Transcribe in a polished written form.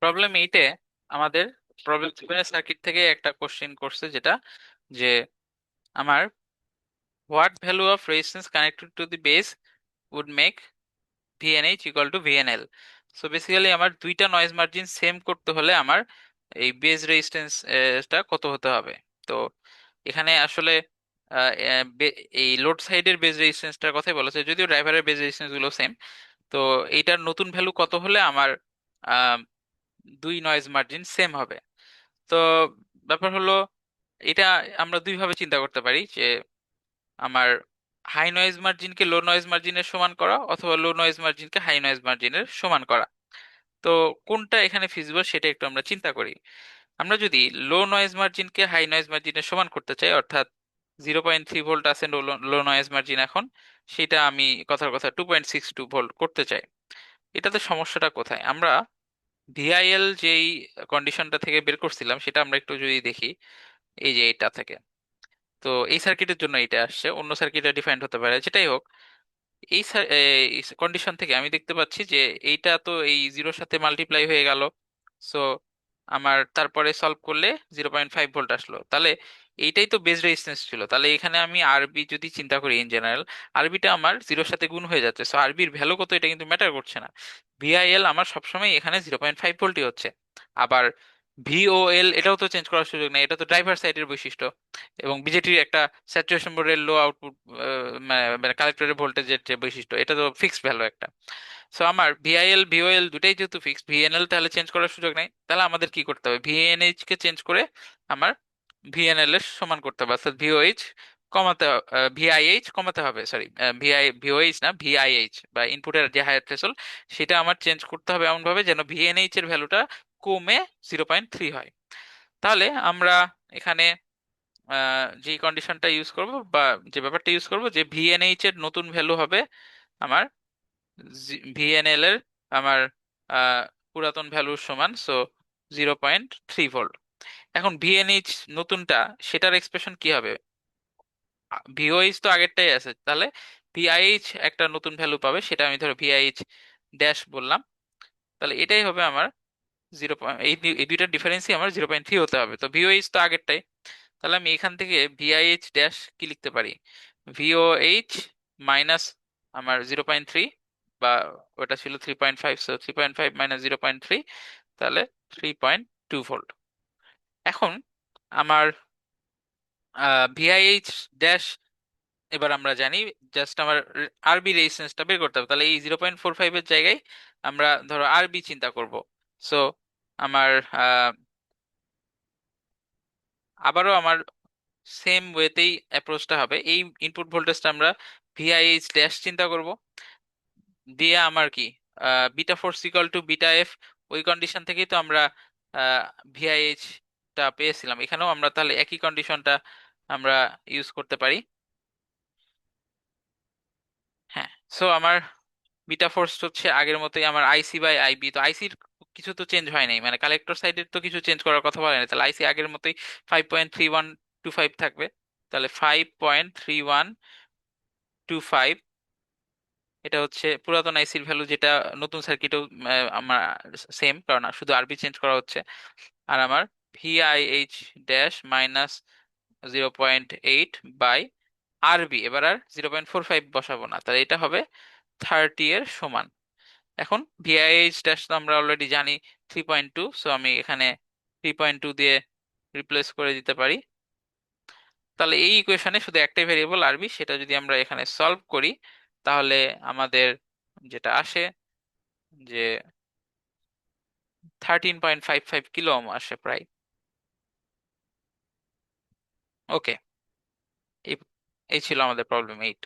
Problem এইটে আমাদের problem সেভেনের সার্কিট থেকে একটা কোশ্চেন করছে, যেটা যে আমার what value of resistance connected to the base would make VNH equal to VNL. So basically আমার দুইটা নয়েজ মার্জিন সেম করতে হলে আমার এই বেস রেজিস্ট্যান্সটা কত হতে হবে। তো এখানে আসলে এই লোড সাইডের বেস রেজিস্ট্যান্সটার কথাই বলেছে, যদিও ড্রাইভারের বেস রেজিস্ট্যান্স গুলো সেম। তো এইটার নতুন ভ্যালু কত হলে আমার আহ, দুই নয়েজ মার্জিন সেম হবে। তো ব্যাপার হলো, এটা আমরা দুইভাবে চিন্তা করতে পারি, যে আমার হাই নয়েজ মার্জিনকে লো নয়েজ মার্জিনের সমান করা, অথবা লো নয়েজ মার্জিনকে হাই নয়েজ মার্জিনের সমান করা। তো কোনটা এখানে ফিজিবল সেটা একটু আমরা চিন্তা করি। আমরা যদি লো নয়েজ মার্জিনকে হাই নয়েজ মার্জিনের সমান করতে চাই, অর্থাৎ 0.3 ভোল্ট আছে লো নয়েজ মার্জিন এখন, সেটা আমি কথার কথা 2.62 ভোল্ট করতে চাই। এটাতে সমস্যাটা কোথায়? আমরা ভিআইএল যেই কন্ডিশনটা থেকে বের করছিলাম সেটা আমরা একটু যদি দেখি, এই যে এটা থেকে। তো এই সার্কিটের জন্য এটা আসছে, অন্য সার্কিটে ডিফাইন্ড হতে পারে, যেটাই হোক। এই কন্ডিশন থেকে আমি দেখতে পাচ্ছি যে এইটা তো এই জিরোর সাথে মাল্টিপ্লাই হয়ে গেল। সো আমার তারপরে সলভ করলে 0.5 ভোল্ট আসলো। তাহলে এইটাই তো বেস রেজিস্ট্যান্স ছিল। তাহলে এখানে আমি আরবি যদি চিন্তা করি, ইন জেনারেল আরবিটা আমার জিরোর সাথে গুণ হয়ে যাচ্ছে, সো আরবির ভ্যালু কত এটা কিন্তু ম্যাটার করছে না। ভিআইএল আমার সবসময় এখানে 0.5 ভোল্টই হচ্ছে। আবার ভিওএল এটাও তো চেঞ্জ করার সুযোগ নেই, এটা তো ড্রাইভার সাইডের বৈশিষ্ট্য। এবং বিজেটির একটা স্যাচুরেশন বোর্ডের লো আউটপুট, মানে কালেক্টরের ভোল্টেজের যে বৈশিষ্ট্য, এটা তো ফিক্সড ভ্যালু একটা। সো আমার ভিআইএল ভিওএল দুটাই যেহেতু ফিক্সড, ভিএনএল তাহলে চেঞ্জ করার সুযোগ নেই। তাহলে আমাদের কি করতে হবে? ভিএনএইচ কে চেঞ্জ করে আমার ভিএনএল এর সমান করতে হবে, অর্থাৎ ভিওএইচ কমাতে, ভিআইএইচ কমাতে হবে, সরি, ভিওএইচ না, ভিআইএইচ বা ইনপুটের যে হায়ার থ্রেশহোল্ড, সেটা আমার চেঞ্জ করতে হবে এমন ভাবে যেন ভিএনএইচ এর ভ্যালুটা কমে 0.3 হয়। তাহলে আমরা এখানে যে কন্ডিশনটা ইউজ করব, বা যে ব্যাপারটা ইউজ করব, যে ভিএনএইচ এর নতুন ভ্যালু হবে আমার ভিএনএল এর আমার আহ, পুরাতন ভ্যালুর সমান, সো 0.3 ভোল্ট। এখন ভিএনএইচ নতুনটা, সেটার এক্সপ্রেশন কি হবে? ভিওএইচ তো আগেরটাই আছে, তাহলে ভিআইএইচ একটা নতুন ভ্যালু পাবে, সেটা আমি ধরো ভিআইএইচ ড্যাশ বললাম। তাহলে এটাই হবে আমার এই দুইটার ডিফারেন্সই আমার 0.3 হতে হবে। তো ভিওএইচ তো আগেরটাই। তাহলে আমি এখান থেকে ভিআইএইচ ড্যাশ কি লিখতে পারি? ভিওএইচ মাইনাস আমার 0.3, বা ওটা ছিল 3.5, সো 3.5 মাইনাস 0.3, তাহলে 3.2 ভোল্ট। এখন আমার ভিআইএইচ ড্যাশ এবার আমরা জানি, জাস্ট আমার আরবি রেজিস্ট্যান্সটা বের করতে হবে। তাহলে এই 0.45 এর জায়গায় আমরা ধরো আরবি চিন্তা করব। সো আমার আবারও আমার সেম ওয়েতেই অ্যাপ্রোচটা হবে। এই ইনপুট ভোল্টেজটা আমরা ভিআইএইচ ড্যাশ চিন্তা করব, দিয়ে আমার কি beta force equal to beta F, ওই কন্ডিশন থেকেই তো আমরা ভিআইএইচ টা পেয়েছিলাম। এখানেও আমরা তাহলে একই কন্ডিশনটা আমরা ইউজ করতে পারি। হ্যাঁ, সো আমার বিটা ফোর্স হচ্ছে আগের মতোই আমার আইসি বাই আইবি। তো আইসির কিছু তো চেঞ্জ হয় নাই, মানে কালেক্টর সাইডের তো কিছু চেঞ্জ করার কথা বলে না, তাহলে আইসি আগের মতোই 5.3125 থাকবে। তাহলে 5.3125, এটা হচ্ছে পুরাতন আইসির ভ্যালু, যেটা নতুন সার্কিটেও আমার সেম, কারণ শুধু আরবি চেঞ্জ করা হচ্ছে। আর আমার ভিআইএইচ ড্যাশ মাইনাস 0.8 বাই আরবি, এবার আর 0.45 বসাবো না, তাহলে এটা হবে 30 এর সমান। এখন ভিআইএইচ ড্যাশ তো আমরা অলরেডি জানি 3.2, সো আমি এখানে 3.2 দিয়ে রিপ্লেস করে দিতে পারি। তাহলে এই ইকুয়েশনে শুধু একটাই ভেরিয়েবল আরবি, সেটা যদি আমরা এখানে সলভ করি, তাহলে আমাদের যেটা আসে যে 13.55 কিলো ওহম আসে প্রায়। ওকে, এই এই ছিল আমাদের প্রবলেম 8।